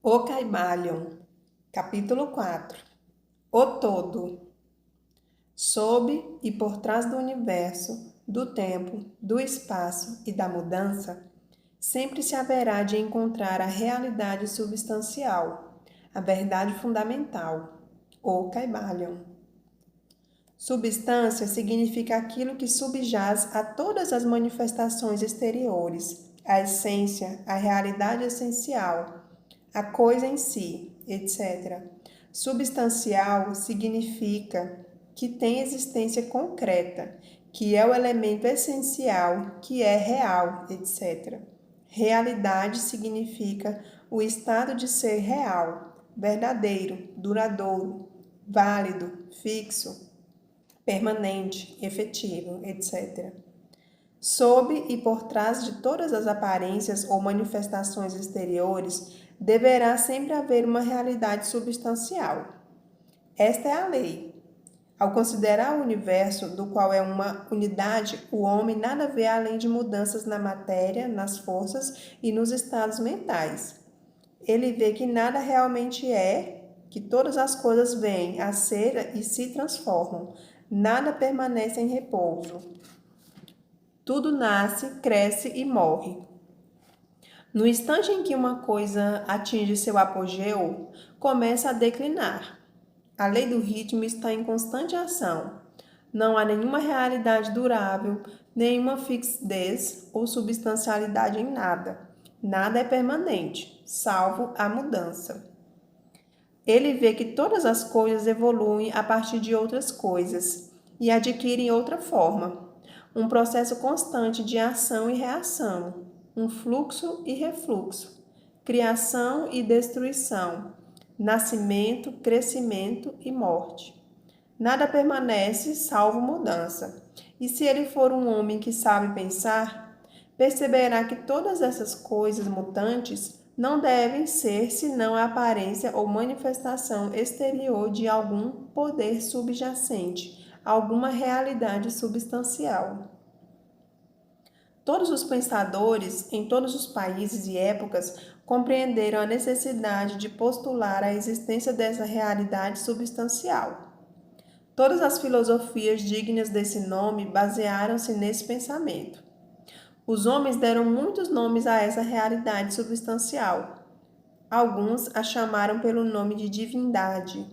O Caibalion, capítulo 4. O Todo. Sob e por trás do universo, do tempo, do espaço e da mudança, sempre se haverá de encontrar a realidade substancial, a verdade fundamental, o Caibalion. Substância significa aquilo que subjaz a todas as manifestações exteriores, a essência, a realidade essencial, a coisa em si, etc. Substancial significa que tem existência concreta, que é o elemento essencial, que é real, etc. Realidade significa o estado de ser real, verdadeiro, duradouro, válido, fixo, permanente, efetivo, etc. Sob e por trás de todas as aparências ou manifestações exteriores, deverá sempre haver uma realidade substancial. Esta é a lei. Ao considerar o universo, do qual é uma unidade, o homem nada vê além de mudanças na matéria, nas forças e nos estados mentais. Ele vê que nada realmente é, que todas as coisas vêm a ser e se transformam. Nada permanece em repouso. Tudo nasce, cresce e morre. No instante em que uma coisa atinge seu apogeu, começa a declinar. A lei do ritmo está em constante ação. Não há nenhuma realidade durável, nenhuma fixidez ou substancialidade em nada. Nada é permanente, salvo a mudança. Ele vê que todas as coisas evoluem a partir de outras coisas e adquirem outra forma. Um processo constante de ação e reação, um fluxo e refluxo, criação e destruição, nascimento, crescimento e morte. Nada permanece salvo mudança. E se ele for um homem que sabe pensar, perceberá que todas essas coisas mutantes não devem ser senão a aparência ou manifestação exterior de algum poder subjacente, alguma realidade substancial. Todos os pensadores, em todos os países e épocas, compreenderam a necessidade de postular a existência dessa realidade substancial. Todas as filosofias dignas desse nome basearam-se nesse pensamento. Os homens deram muitos nomes a essa realidade substancial. Alguns a chamaram pelo nome de divindade,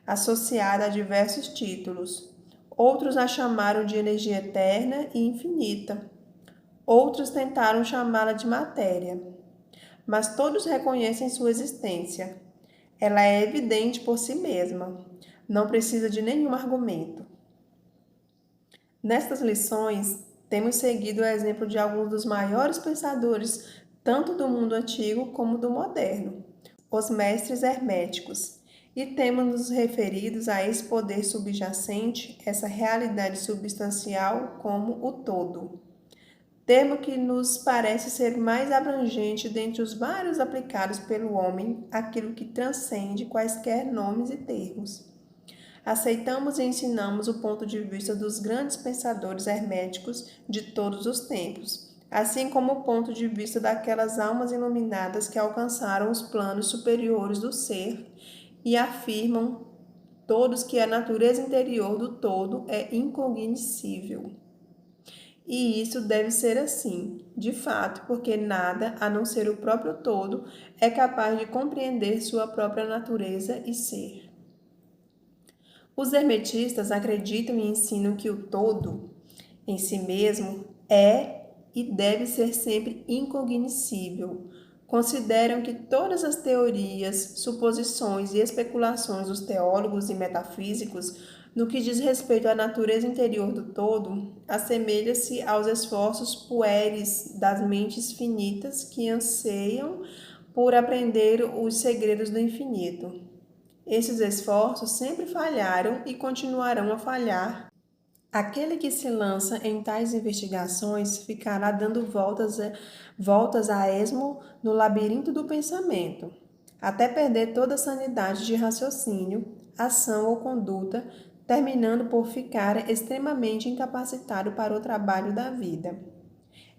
associada a diversos títulos. Outros a chamaram de energia eterna e infinita. Outros tentaram chamá-la de matéria. Mas todos reconhecem sua existência. Ela é evidente por si mesma. Não precisa de nenhum argumento. Nestas lições, temos seguido o exemplo de alguns dos maiores pensadores, tanto do mundo antigo como do moderno, os mestres herméticos, e temos nos referidos a esse poder subjacente, essa realidade substancial, como o todo. Termo que nos parece ser mais abrangente dentre os vários aplicados pelo homem, aquilo que transcende quaisquer nomes e termos. Aceitamos e ensinamos o ponto de vista dos grandes pensadores herméticos de todos os tempos, assim como o ponto de vista daquelas almas iluminadas que alcançaram os planos superiores do ser e afirmam todos que a natureza interior do todo é incognoscível. E isso deve ser assim, de fato, porque nada, a não ser o próprio todo, é capaz de compreender sua própria natureza e ser. Os hermetistas acreditam e ensinam que o todo, em si mesmo, é e deve ser sempre incognoscível. Consideram que todas as teorias, suposições e especulações dos teólogos e metafísicos, no que diz respeito à natureza interior do todo, assemelha-se aos esforços pueris das mentes finitas que anseiam por aprender os segredos do infinito. Esses esforços sempre falharam e continuarão a falhar. Aquele que se lança em tais investigações ficará dando voltas a esmo no labirinto do pensamento, até perder toda a sanidade de raciocínio, ação ou conduta, terminando por ficar extremamente incapacitado para o trabalho da vida.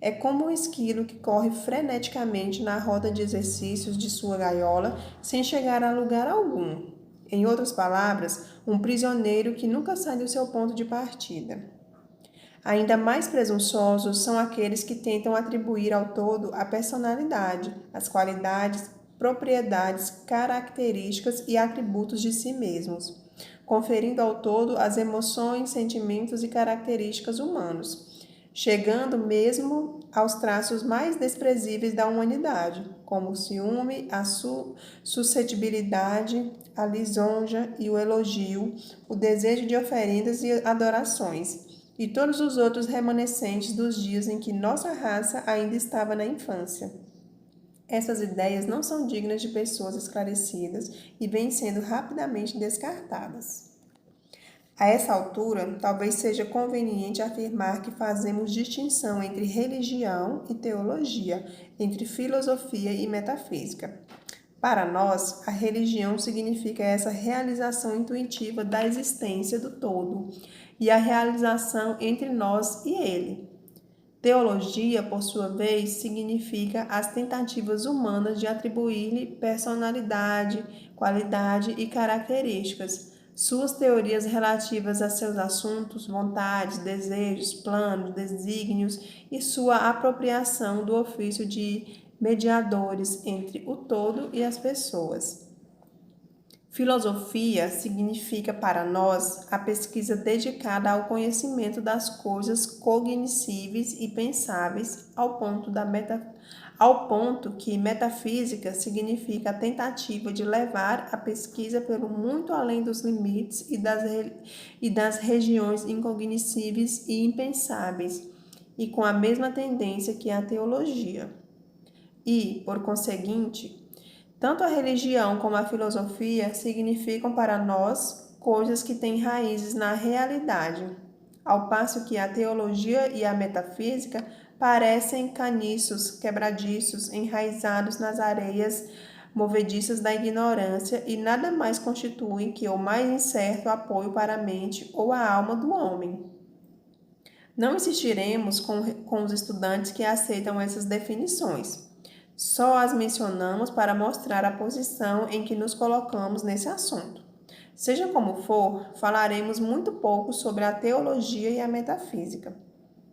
É como um esquilo que corre freneticamente na roda de exercícios de sua gaiola sem chegar a lugar algum. Em outras palavras, um prisioneiro que nunca sai do seu ponto de partida. Ainda mais presunçosos são aqueles que tentam atribuir ao todo a personalidade, as qualidades, propriedades, características e atributos de si mesmos, conferindo ao todo as emoções, sentimentos e características humanos, chegando mesmo aos traços mais desprezíveis da humanidade, como o ciúme, a suscetibilidade, a lisonja e o elogio, o desejo de oferendas e adorações e todos os outros remanescentes dos dias em que nossa raça ainda estava na infância. Essas ideias não são dignas de pessoas esclarecidas e vêm sendo rapidamente descartadas. A essa altura, talvez seja conveniente afirmar que fazemos distinção entre religião e teologia, entre filosofia e metafísica. Para nós, a religião significa essa realização intuitiva da existência do todo e a realização entre nós e ele. Teologia, por sua vez, significa as tentativas humanas de atribuir-lhe personalidade, qualidade e características. Suas teorias relativas a seus assuntos, vontades, desejos, planos, desígnios e sua apropriação do ofício de mediadores entre o todo e as pessoas. Filosofia significa para nós a pesquisa dedicada ao conhecimento das coisas cognoscíveis e pensáveis, ao ponto que metafísica significa a tentativa de levar a pesquisa pelo muito além dos limites e das regiões incognoscíveis e impensáveis, e com a mesma tendência que a teologia. E, por conseguinte, tanto a religião como a filosofia significam para nós coisas que têm raízes na realidade, ao passo que a teologia e a metafísica parecem caniços, quebradiços, enraizados nas areias movediças da ignorância e nada mais constituem que o mais incerto apoio para a mente ou a alma do homem. Não insistiremos com os estudantes que aceitam essas definições. Só as mencionamos para mostrar a posição em que nos colocamos nesse assunto. Seja como for, falaremos muito pouco sobre a teologia e a metafísica.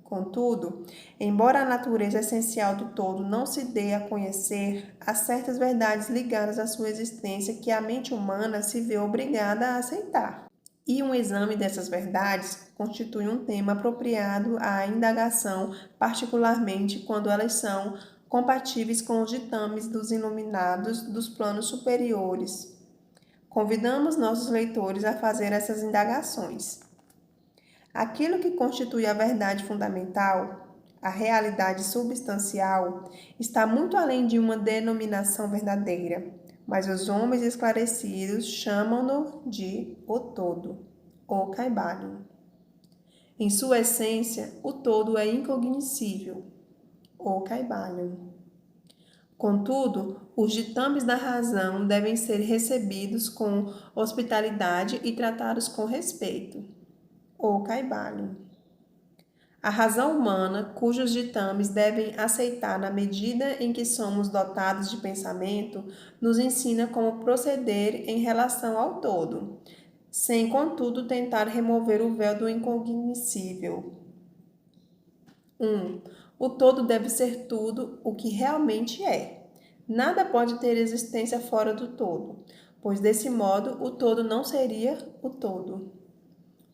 Contudo, embora a natureza essencial do todo não se dê a conhecer, há certas verdades ligadas à sua existência que a mente humana se vê obrigada a aceitar. E um exame dessas verdades constitui um tema apropriado à indagação, particularmente quando elas são compatíveis com os ditames dos iluminados dos planos superiores. Convidamos nossos leitores a fazer essas indagações. Aquilo que constitui a verdade fundamental, a realidade substancial, está muito além de uma denominação verdadeira, mas os homens esclarecidos chamam-no de o todo, o Kybalion. Em sua essência, o todo é incognoscível, o Kybalion. Contudo, os ditames da razão devem ser recebidos com hospitalidade e tratados com respeito, o Kybalion. A razão humana, cujos ditames devem aceitar na medida em que somos dotados de pensamento, nos ensina como proceder em relação ao todo, sem, contudo, tentar remover o véu do incognoscível. 1. O todo deve ser tudo o que realmente é. Nada pode ter existência fora do todo, pois desse modo o todo não seria o todo.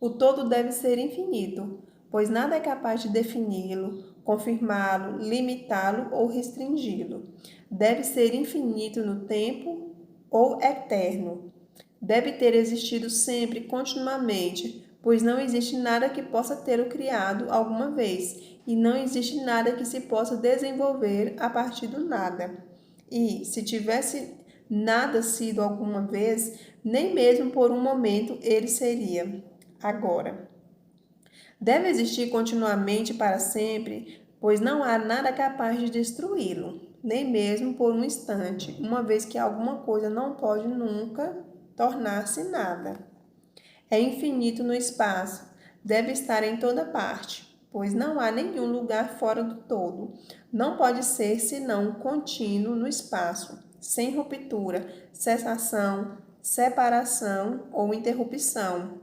O todo deve ser infinito, pois nada é capaz de defini-lo, confirmá-lo, limitá-lo ou restringi-lo. Deve ser infinito no tempo ou eterno. Deve ter existido sempre, continuamente, pois não existe nada que possa ter o criado alguma vez, e não existe nada que se possa desenvolver a partir do nada. E, se tivesse nada sido alguma vez, nem mesmo por um momento ele seria. Agora, deve existir continuamente para sempre, pois não há nada capaz de destruí-lo, nem mesmo por um instante, uma vez que alguma coisa não pode nunca tornar-se nada. É infinito no espaço, deve estar em toda parte, pois não há nenhum lugar fora do todo. Não pode ser senão contínuo no espaço, sem ruptura, cessação, separação ou interrupção,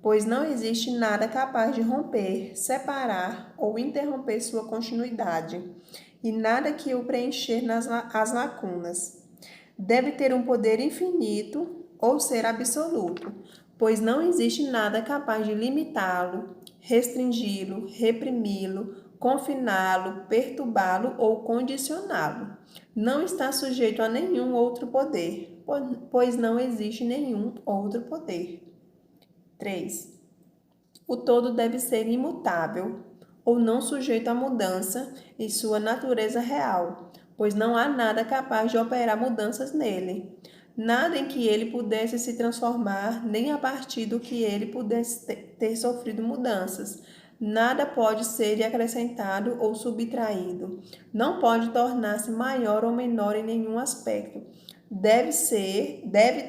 pois não existe nada capaz de romper, separar ou interromper sua continuidade, e nada que o preencher as lacunas. Deve ter um poder infinito ou ser absoluto, pois não existe nada capaz de limitá-lo, restringi-lo, reprimi-lo, confiná-lo, perturbá-lo ou condicioná-lo. Não está sujeito a nenhum outro poder, pois não existe nenhum outro poder. 3. O todo deve ser imutável ou não sujeito a mudança em sua natureza real, pois não há nada capaz de operar mudanças nele. Nada em que ele pudesse se transformar, nem a partir do que ele pudesse ter sofrido mudanças. Nada pode ser acrescentado ou subtraído. Não pode tornar-se maior ou menor em nenhum aspecto. Deve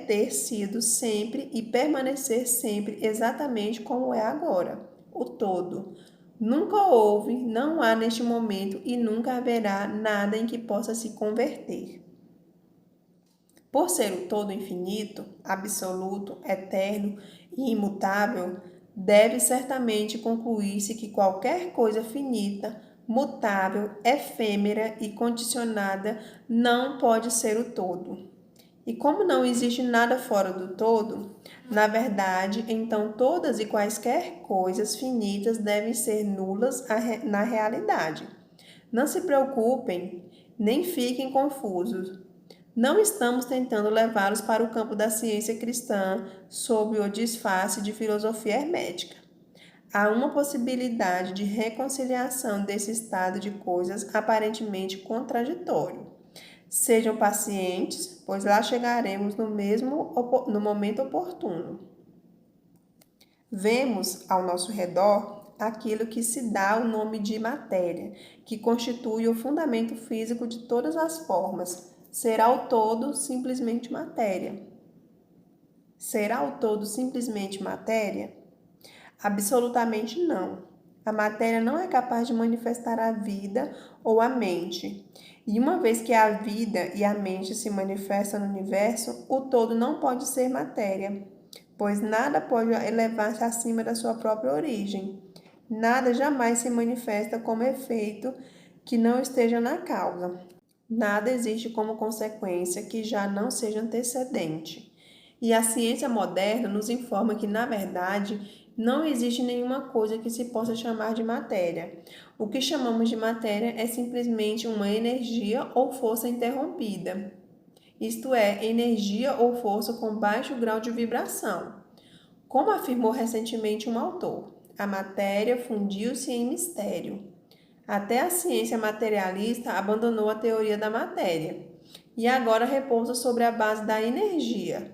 ter sido sempre e permanecer sempre exatamente como é agora, o todo. Nunca houve, não há neste momento e nunca haverá nada em que possa se converter. Por ser o todo infinito, absoluto, eterno e imutável, deve certamente concluir-se que qualquer coisa finita, mutável, efêmera e condicionada não pode ser o todo. E como não existe nada fora do todo, na verdade, então todas e quaisquer coisas finitas devem ser nulas na realidade. Não se preocupem, nem fiquem confusos. Não estamos tentando levá-los para o campo da ciência cristã sob o disfarce de filosofia hermética. Há uma possibilidade de reconciliação desse estado de coisas aparentemente contraditório. Sejam pacientes, pois lá chegaremos no momento oportuno. Vemos ao nosso redor aquilo que se dá o nome de matéria, que constitui o fundamento físico de todas as formas. Será o todo simplesmente matéria? Será o todo simplesmente matéria? Absolutamente não. A matéria não é capaz de manifestar a vida ou a mente. E uma vez que a vida e a mente se manifestam no universo, o todo não pode ser matéria, pois nada pode elevar-se acima da sua própria origem. Nada jamais se manifesta como efeito que não esteja na causa. Nada existe como consequência que já não seja antecedente. E a ciência moderna nos informa que, na verdade, não existe nenhuma coisa que se possa chamar de matéria. O que chamamos de matéria é simplesmente uma energia ou força interrompida, isto é, energia ou força com baixo grau de vibração. Como afirmou recentemente um autor, a matéria fundiu-se em mistério. Até a ciência materialista abandonou a teoria da matéria e agora repousa sobre a base da energia.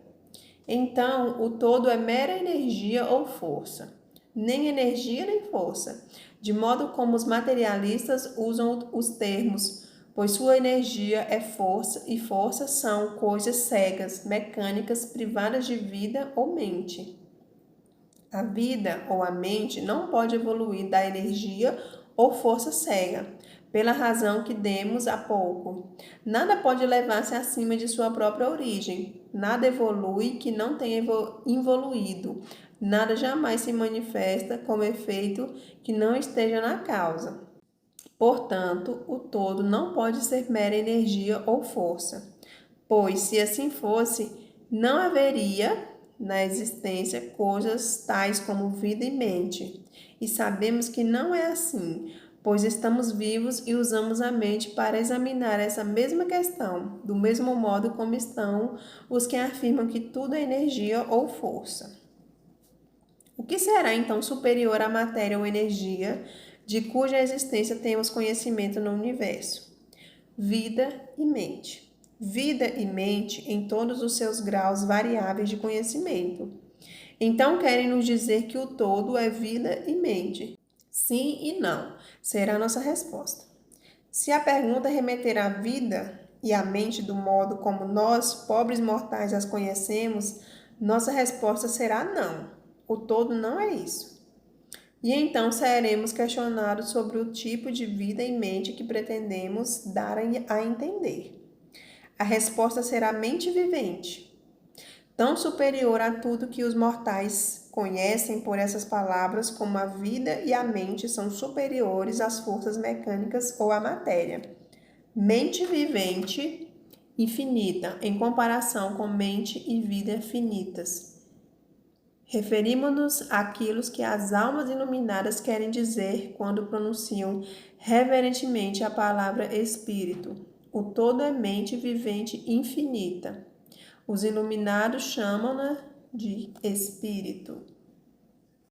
Então, o todo é mera energia ou força, nem energia nem força, de modo como os materialistas usam os termos, pois sua energia é força e força são coisas cegas, mecânicas, privadas de vida ou mente. A vida ou a mente não pode evoluir da energia ou força cega, pela razão que demos há pouco. Nada pode levar-se acima de sua própria origem. Nada evolui que não tenha evoluído. Nada jamais se manifesta como efeito que não esteja na causa. Portanto, o todo não pode ser mera energia ou força, pois, se assim fosse, não haveria na existência coisas tais como vida e mente. E sabemos que não é assim, pois estamos vivos e usamos a mente para examinar essa mesma questão, do mesmo modo como estão os que afirmam que tudo é energia ou força. O que será então superior à matéria ou energia, de cuja existência temos conhecimento no universo? Vida e mente. Vida e mente em todos os seus graus variáveis de conhecimento. Então querem nos dizer que o todo é vida e mente. Sim e não, será a nossa resposta. Se a pergunta remeter à vida e à mente do modo como nós, pobres mortais, as conhecemos, nossa resposta será não. O todo não é isso. E então seremos questionados sobre o tipo de vida em mente que pretendemos dar a entender. A resposta será mente vivente, tão superior a tudo que os mortais conhecem por essas palavras, como a vida e a mente são superiores às forças mecânicas ou à matéria. Mente vivente infinita em comparação com mente e vida finitas. Referimos-nos àquilo que as almas iluminadas querem dizer quando pronunciam reverentemente a palavra espírito. O todo é mente vivente infinita. Os iluminados chamam-na de espírito.